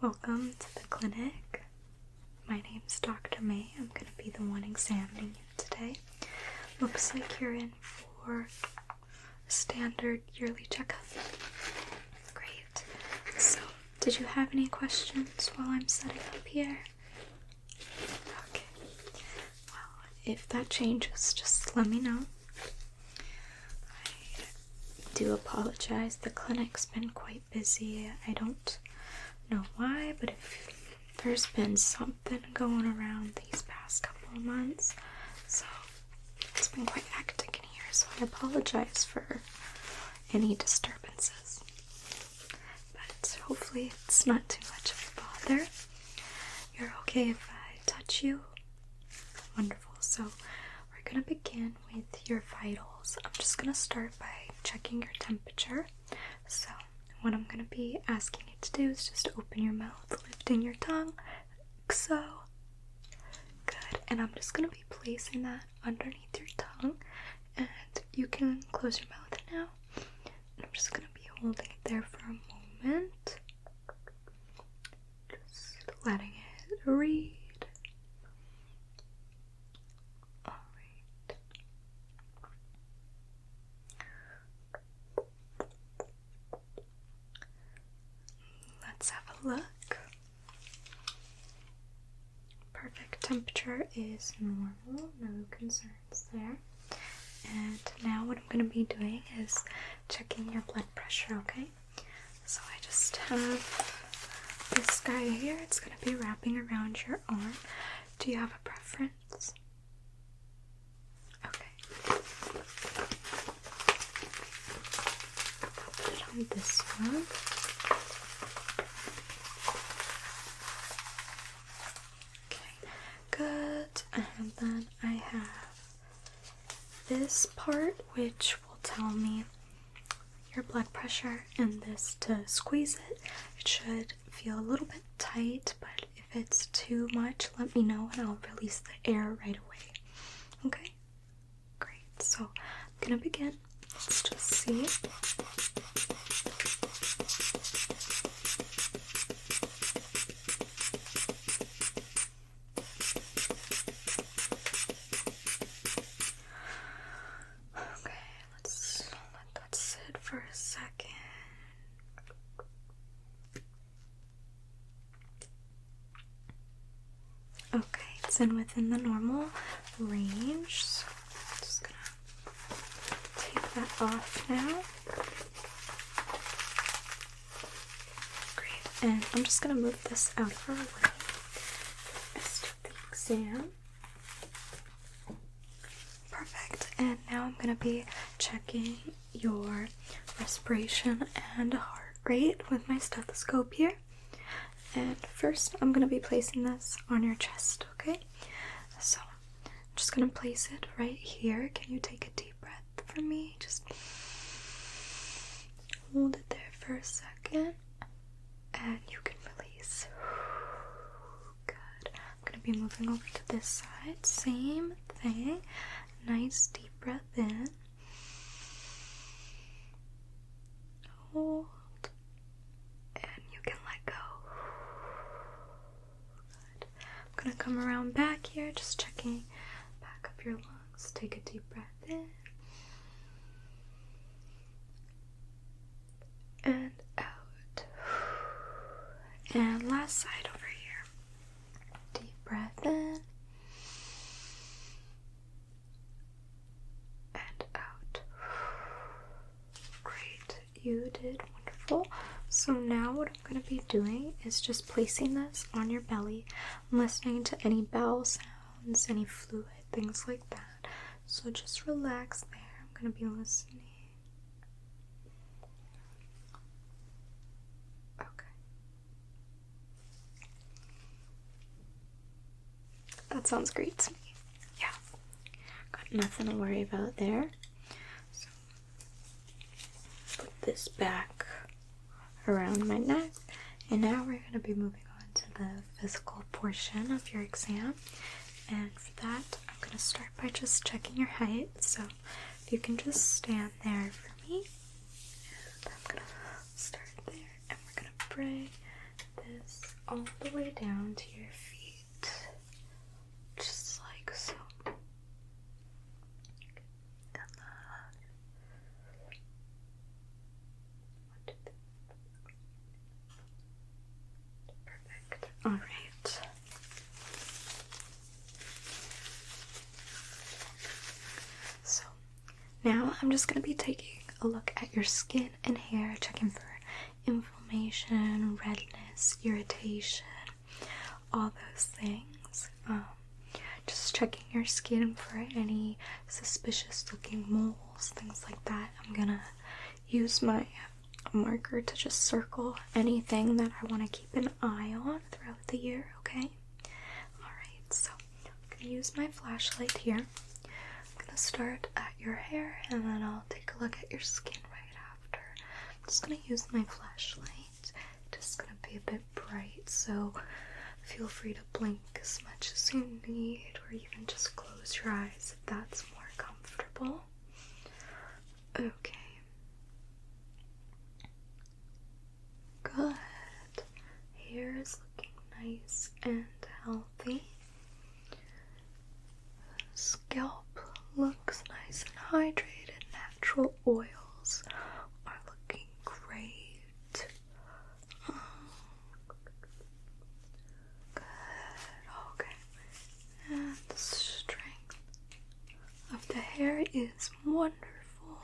Welcome to the clinic. My name's Dr. May. I'm going to be the one examining you today. Looks like you're in for a standard yearly checkup. Great. So, did you have any questions while I'm setting up here? Okay. Well, if that changes, just let me know. I do apologize. The clinic's been quite busy. I don't know why, but if there's been something going around these past couple of months, so it's been quite hectic in here, so I apologize for any disturbances, but hopefully it's not too much of a bother. You're okay if I touch you? Wonderful. So we're gonna begin with your vitals. I'm just gonna start by checking your temperature. So what I'm going to be asking you to do is just open your mouth, lifting your tongue, like so. Good. And I'm just going to be placing that underneath your tongue. And you can close your mouth now. And I'm just going to be holding it there for a moment. Just letting it read. Alright. Let's have a look. Perfect. Temperature is normal, no concerns there. And now what I'm going to be doing is checking your blood pressure, okay? So I just have this guy here. It's going to be wrapping around your arm. Do you have a preference? Okay. Put it on this one. Good, and then I have this part which will tell me your blood pressure, and this to squeeze it. It should feel a little bit tight, but if it's too much, let me know and I'll release the air right away. Okay? Great, so I'm gonna begin. Let's just see. For a second. Okay, it's within the normal range, so I'm just gonna take that off now. Great, and I'm just gonna move this out of our way. Rest of the exam. Perfect, and now I'm gonna be checking your respiration and heart rate with my stethoscope here. And first, I'm going to be placing this on your chest, okay? So, I'm just going to place it right here. Can you take a deep breath for me? Just hold it there for a second, and you can release. Good. I'm going to be moving over to this side. Same thing. Nice deep breath in. Hold, and you can let go. Good. I'm gonna come around back here, just checking back of your lungs. Take a deep breath in and out. And last side over here. Deep breath in and out. Great. You did wonderful. So now what I'm going to be doing is just placing this on your belly. I'm listening to any bowel sounds, any fluid, things like that. So just relax there. I'm going to be listening. Okay. That sounds great to me. Yeah. Got nothing to worry about there. Put this back around my neck, and now we're going to be moving on to the physical portion of your exam. And for that, I'm going to start by just checking your height. So if you can just stand there for me, and I'm going to start there, and we're going to bring this all the way down to your feet, just like so. Perfect. All right. So now I'm just going to be taking a look at your skin and hair, checking for inflammation, redness, irritation, all those things. Just checking your skin for any suspicious looking moles, things like that. I'm gonna use my marker to just circle anything that I want to keep an eye on throughout the year, okay? Alright, so I'm gonna use my flashlight here. I'm gonna start at your hair and then I'll take a look at your skin right after. I'm just gonna use my flashlight. Just gonna be a bit bright, so feel free to blink as much as you need, or even just close your eyes if that's more comfortable. Okay. Good. Hair is looking nice and healthy. Scalp looks nice and hydrated. Natural oils are looking great. Good. Okay. And the strength of the hair is wonderful.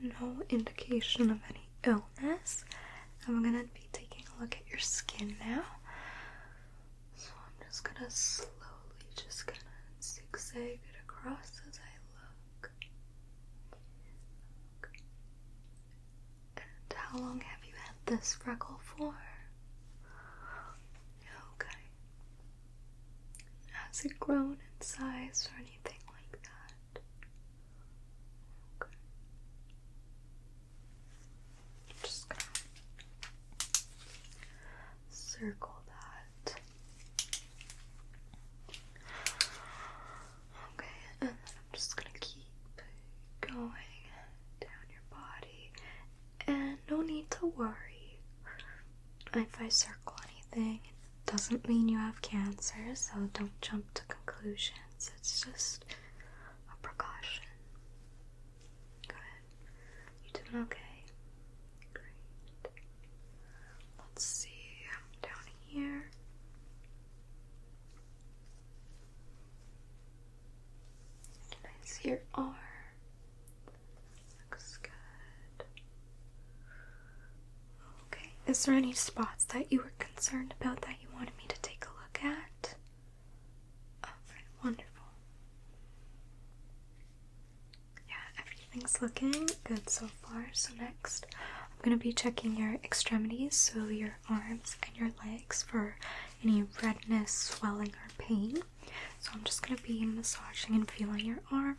No indication of any illness. I'm gonna be taking a look at your skin now. So I'm just gonna slowly just kind of zigzag it across as I look. And how long have you had this freckle for? Okay. Has it grown in size or anything like that? Okay. Just gonna circle that. Okay, and then I'm just gonna keep going down your body. And no need to worry. If I circle anything, it doesn't mean you have cancer, so don't jump to conclusions. It's just a precaution. Good. You doing okay? Great. Let's see. Down here. Can I see your arm? Looks good. Okay. Is there any spots that you were concerned about that you wanted me to take a look at? Okay, wonderful. Yeah, everything's looking good so far. So next, I'm going to be checking your extremities, so your arms and your legs, for any redness, swelling, or pain. So I'm just going to be massaging and feeling your arm.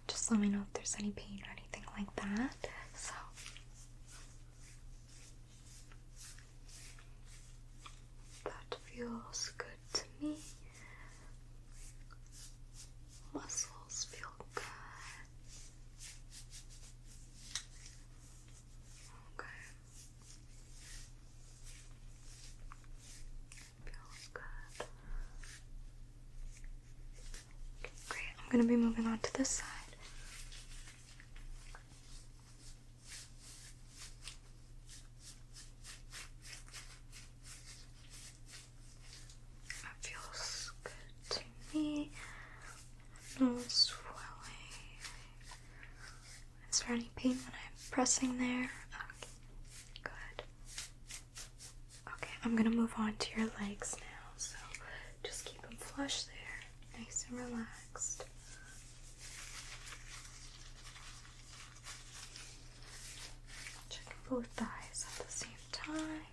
Just let me know if there's any pain or anything like that. So that feels good to me. Muscles feel good. Okay. Feels good. Okay, great. I'm going to be moving on to this side. That feels good to me. No swelling. Is there any pain when I'm pressing there? Okay, good. Okay, I'm gonna move on to your legs now, so just keep them flush there, nice and relaxed. Check both thighs at the same time.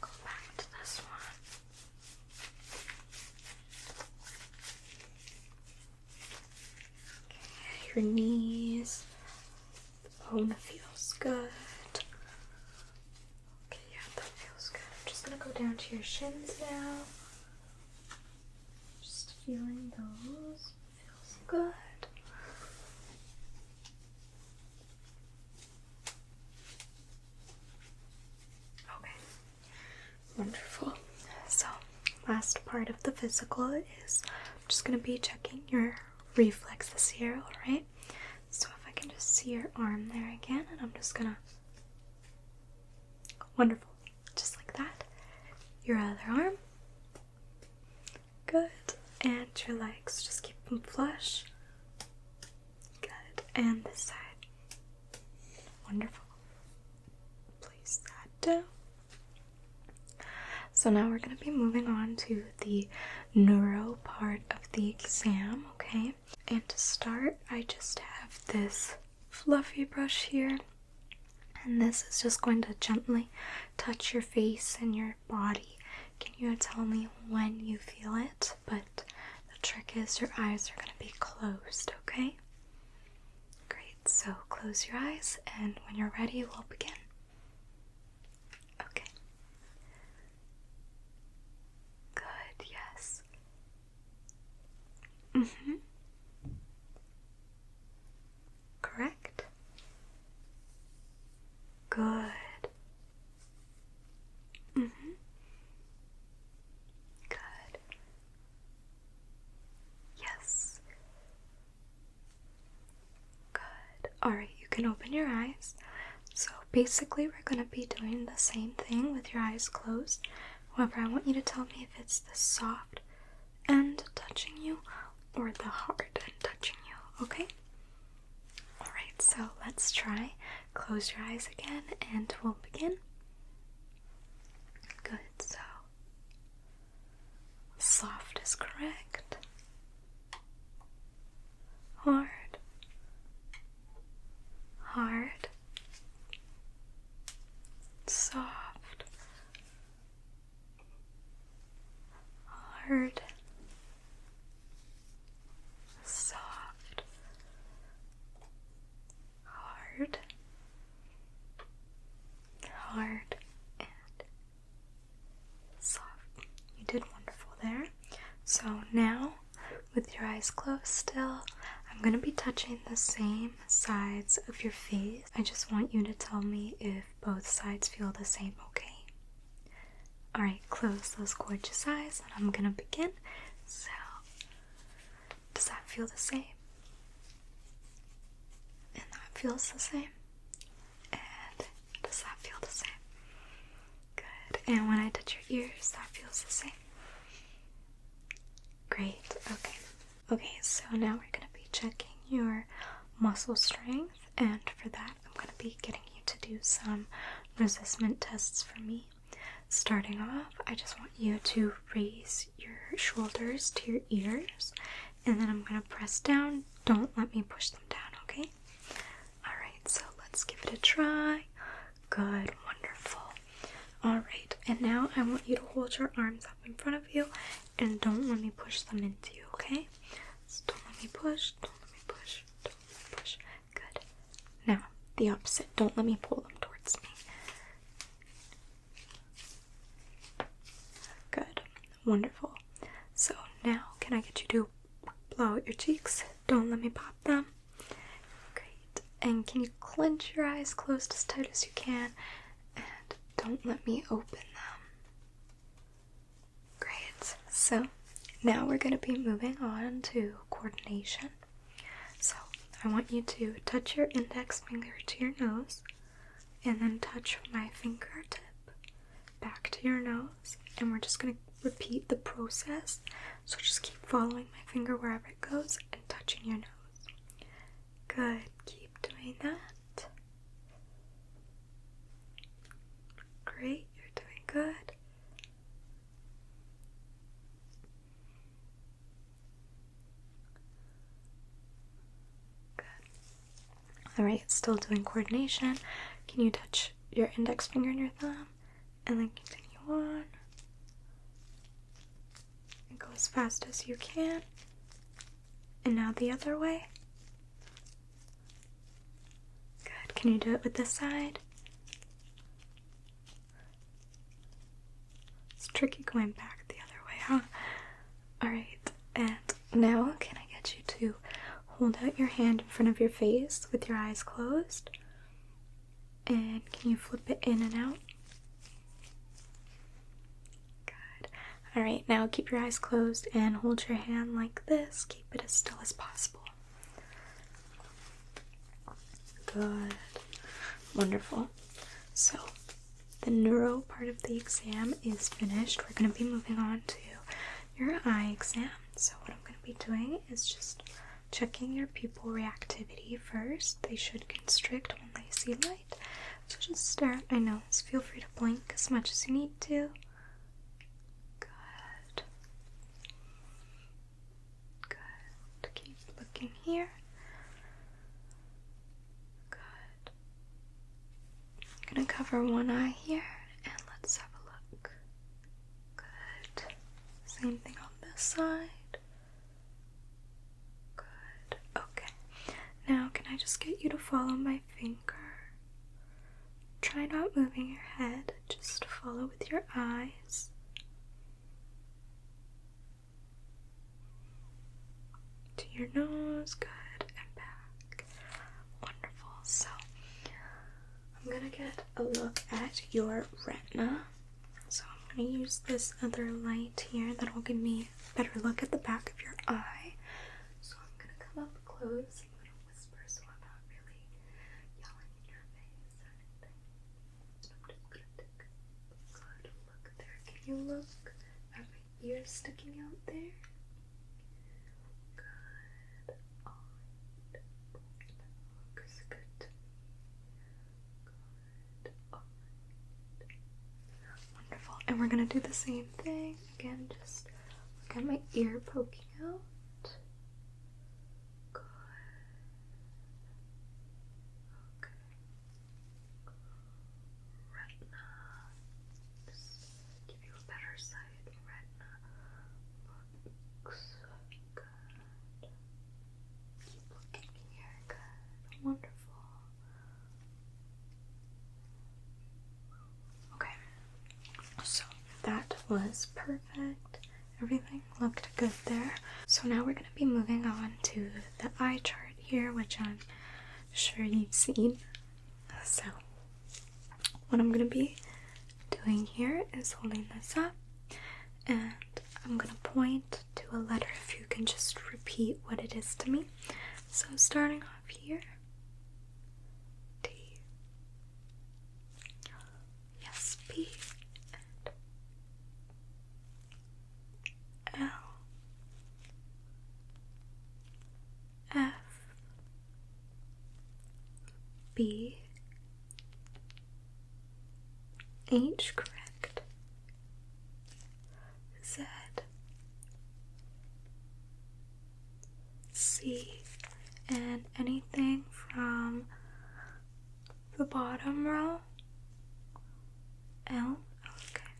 Go back to this one. Okay, your knees. The bone feels good. Okay, yeah, that feels good. I'm just gonna go down to your shins now. Just feeling those. Feels good. last part of the physical is I'm just going to be checking your reflexes here, alright? So if I can just see your arm there again, and I'm just gonna. Wonderful. Just like that. Your other arm. Good. And your legs. Just keep them flush. Good. And this side. Wonderful. Place that down. So now we're going to be moving on to the neuro part of the exam, okay? And to start, I just have this fluffy brush here. And this is just going to gently touch your face and your body. Can you tell me when you feel it? But the trick is your eyes are going to be closed, okay? Great, so close your eyes, and when you're ready, we'll begin. Okay. Good, yes. Correct? Good. Good. Yes. Good. Alright, you can open your eyes. So basically we're going to be doing the same thing with your eyes closed. However, I want you to tell me if it's the soft end touching you or the hard end touching you, okay? Alright, so let's try. Close your eyes again and we'll begin. Good, so soft is correct. Hard. Hard. Soft. Hard. Soft. Hard. Hard and soft. You did wonderful there. So now, with your eyes closed still, I'm going to be touching the same sides of your face. I just want you to tell me if both sides feel the same, okay? Alright, close those gorgeous eyes and I'm going to begin. So, does that feel the same? And that feels the same? Does that feel the same? Good. And when I touch your ears, that feels the same? Great. Okay. Okay, so now we're going to be checking your muscle strength, and for that, I'm going to be getting you to do some resistance tests for me. Starting off, I just want you to raise your shoulders to your ears, and then I'm going to press down. Don't let me push them down, okay? Alright, so let's give it a try. Good, wonderful. Alright, and now I want you to hold your arms up in front of you and don't let me push them into you, okay? So don't let me push, don't let me push, don't let me push. Good. Now, the opposite. Don't let me pull them towards me. Good. Wonderful. So now, can I get you to blow out your cheeks? Don't let me pop them. Great. And can you clench your eyes closed as tight as you can? And don't let me open them. Great. So now we're going to be moving on to coordination. So I want you to touch your index finger to your nose and then touch my fingertip back to your nose, and we're just going to repeat the process. So just keep following my finger wherever it goes and touching your nose. Good. Keep doing that. Great. You're doing good. Alright, still doing coordination. Can you touch your index finger and your thumb? And then continue on. And go as fast as you can. And now the other way. Good. Can you do it with this side? It's tricky going back the other way, huh? Alright, and now can I get you to hold out your hand in front of your face with your eyes closed? And can you flip it in and out? Good. Alright, now keep your eyes closed and hold your hand like this. Keep it as still as possible. Good. Wonderful. So, the neuro part of the exam is finished. We're going to be moving on to your eye exam. So what I'm going to be doing is just checking your pupil reactivity first. They should constrict when they see light. So just stare at my nose. Feel free to blink as much as you need to. Good. Good. Keep looking here. Good. I'm going to cover one eye here and let's have a look. Good. Same thing on this side. Good. Okay. Now, can I just get you to follow my finger? Try not moving your head, just follow with your eyes. To your nose, good, and back. Wonderful. So, I'm gonna get a look at your retina. So I'm gonna use this other light here that will give me a better look at the back of your eye. So I'm gonna come up close. I'm gonna whisper so I'm not really yelling in your face or anything. So I'm just gonna take a good look there. Can you look at my ear sticking out there? Good. Alright. Looks good to me. Good. Alright. Wonderful. And we're gonna do the same thing. Again, just look at my ear poking out. Good. Okay. Retina. Just give you a better sight. Retina. Looks good. Keep looking here. Good. Wonderful. Okay. So that was perfect. Everything looked good there. So now we're going to be moving on to the eye chart here, which I'm sure you've seen. So what I'm going to be doing here is holding this up, and I'm going to point to a letter if you can just repeat what it is to me. So starting off here, T. Yes, P. And L. F. B. H, correct. Z. C. And anything from the bottom row? L? Okay,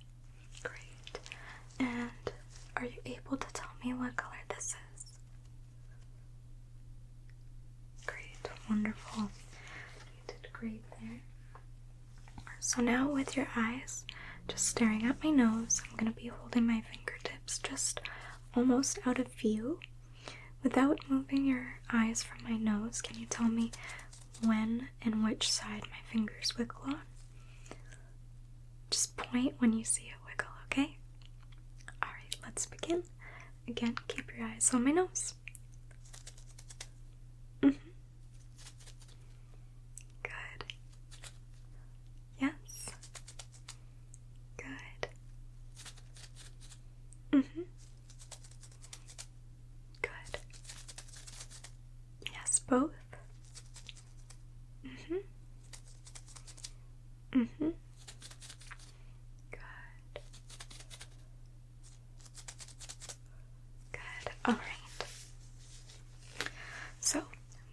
great. And are you able to tell me what color this is? Great, wonderful. You did great there. So now with your eyes just staring at my nose, I'm going to be holding my fingertips just almost out of view. Without moving your eyes from my nose, can you tell me when and which side my fingers wiggle on? Just point when you see it wiggle, okay? Alright, let's begin. Again, keep your eyes on my nose. Good. Yes. Good. Good. Yes, both. Good. Good. All right. So,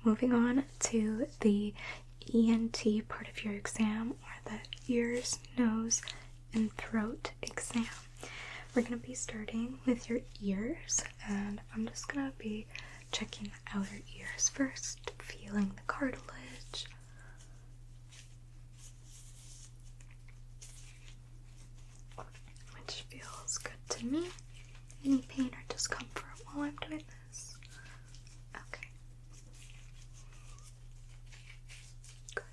moving on to the ENT part of your exam, or the ears, nose, and throat exam. We're going to be starting with your ears, and I'm just going to be checking the outer ears first, feeling the cartilage. Which feels good to me. Any pain or discomfort while I'm doing this? Okay. Good.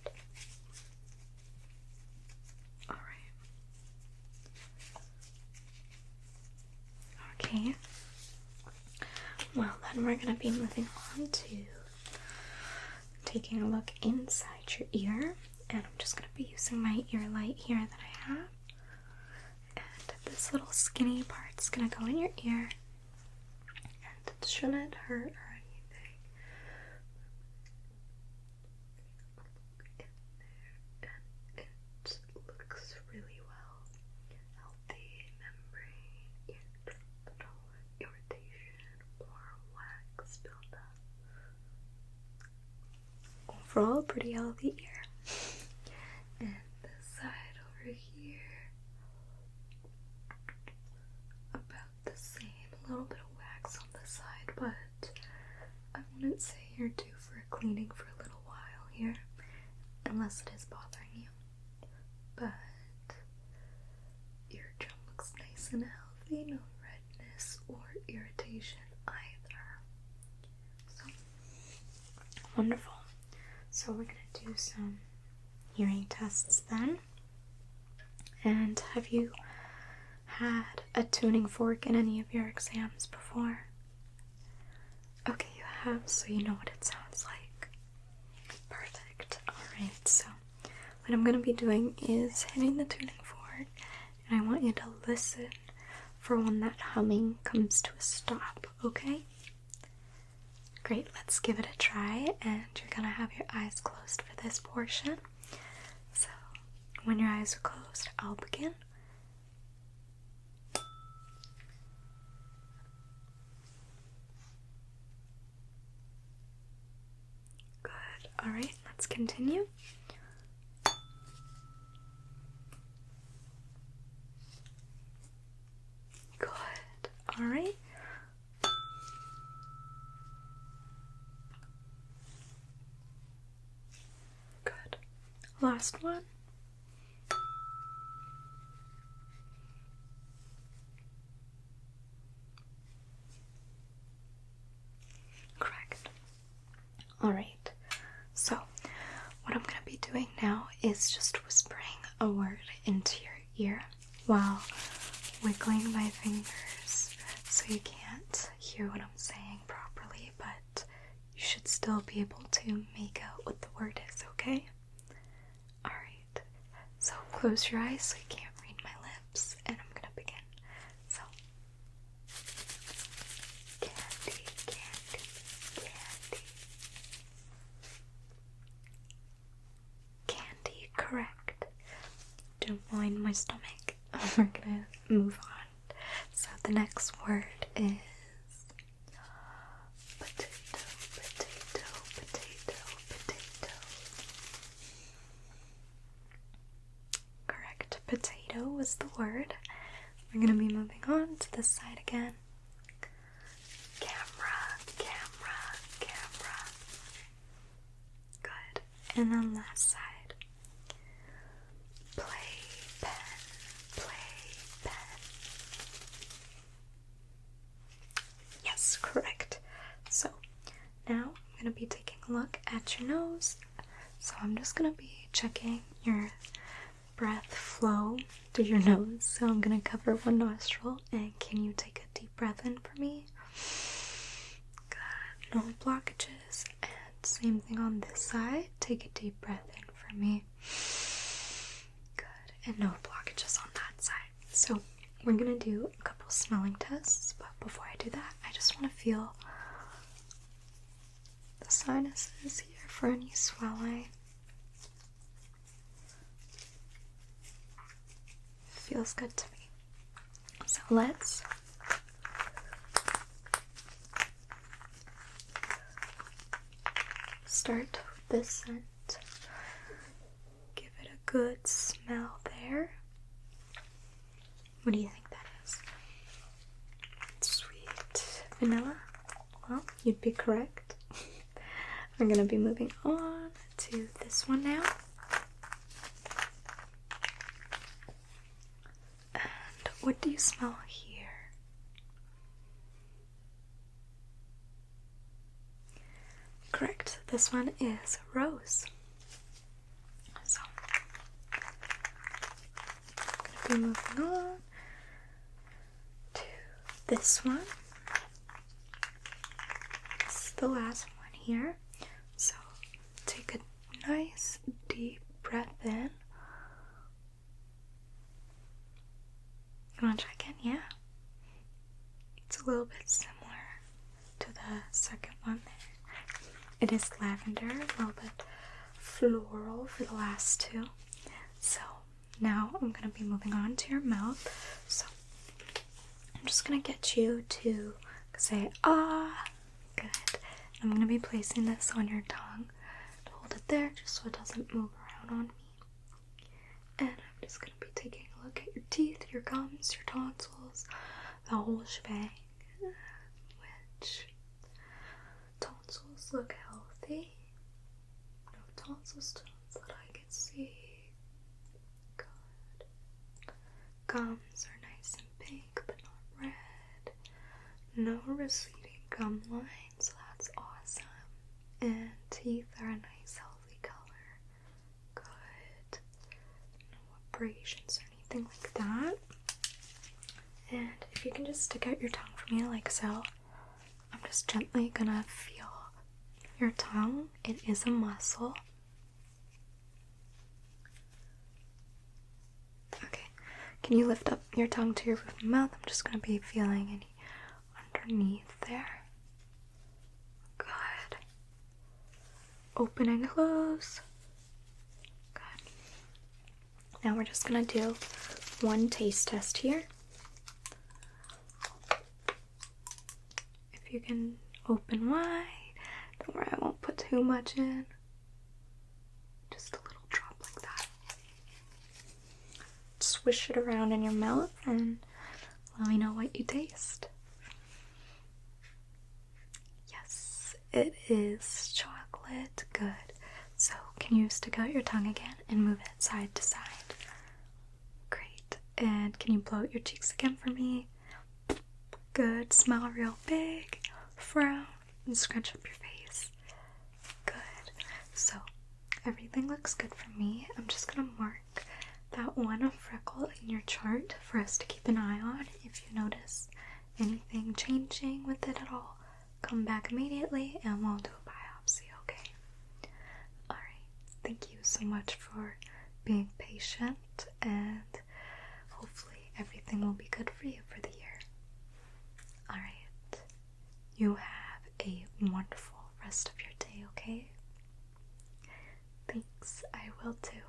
Alright. Okay. Well, then we're going to be moving on to taking a look inside your ear. And I'm just going to be using my ear light here that I have. And this little skinny part's going to go in your ear. And it shouldn't hurt or anything. And it looks really well. Healthy membrane, irritation, or wax buildup. Overall, pretty healthy ear. And this side over here, about the same. A little bit of wax on the side, but I wouldn't say you're due for a cleaning for a little while here, unless it is bothering you. But your eardrum looks nice and healthy, no redness or irritation either. So, wonderful. So we're going to do some hearing tests then. And have you had a tuning fork in any of your exams before? Okay, you have, so you know what it sounds like. Perfect. Alright, so what I'm going to be doing is hitting the tuning fork, and I want you to listen for when that humming comes to a stop, okay? Great, let's give it a try, and you're going to have your eyes closed for this portion. So, when your eyes are closed, I'll begin. Good, alright, let's continue. Good, alright. Last one. Correct. Alright, so what I'm going to be doing now is just whispering a word into your ear while wiggling my fingers so you can't hear what I'm saying properly, but you should still be able to make out what the word is, okay? Alright, so close your eyes so you can't read my lips, and I'm gonna begin. So, candy, candy, candy. Candy, correct. Don't mind my stomach. We're gonna move on. So the next word is potato, potato, potato, potato. Correct. Potato was the word. We're going to be moving on to this side again. Camera, camera, camera. Good. And then last side. Play, pen. Yes, correct. So, now I'm going to be taking a look at your nose. So I'm just going to be checking your breath flow through your nose. So I'm going to cover one nostril, and can you take a deep breath in for me? Good. No blockages. And same thing on this side. Take a deep breath in for me. Good. And no blockages on that side. So we're going to do a couple smelling tests, but before I do that, I just want to feel the sinuses here for any swelling. Feels good to me. So let's start with this scent. Give it a good smell there. What do you think that is? Sweet vanilla? Well, you'd be correct. We're going to be moving on to this one now. And what do you smell here? Correct. This one is rose. So, I'm going to be moving on to this one. This is the last one here. So take a nice deep breath in. You want to try again? Yeah. It's a little bit similar to the second one there. It is lavender, a little bit floral for the last two. So now I'm going to be moving on to your mouth. So I'm just going to get you to say, ah. Good. I'm going to be placing this on your tongue. Hold it there just so it doesn't move around on me. And I'm just going to be taking a look at your teeth, your gums, your tonsils, the whole shebang. Which tonsils look healthy. No tonsil stones that I can see. Good. Gums are nice and pink but not red. No receding gum lines, so that's awesome. And teeth are a nice healthy color. Good. No abrasions or anything like that. And if you can just stick out your tongue for me like so, I'm just gently gonna feel your tongue. It is a muscle. Okay. Can you lift up your tongue to your roof of your mouth? I'm just gonna be feeling any underneath there. Good. Open and close. Good. Now we're just gonna do one taste test here. If you can open wide. Don't worry, I won't put too much in. Just a little drop like that. Swish it around in your mouth and let me know what you taste. Yes, it is chocolate. Good. So, can you stick out your tongue again and move it side to side? Great. And can you blow out your cheeks again for me? Good. Smile real big. Frown and scrunch up your face. Good. So, everything looks good for me. I'm just gonna mark that one freckle in your chart for us to keep an eye on. If you notice anything changing with it at all, come back immediately and we'll do a biopsy, okay? Alright, thank you so much for being patient, and hopefully everything will be good for you for the year. Alright, you have a wonderful rest of your day, okay? Thanks, I will too.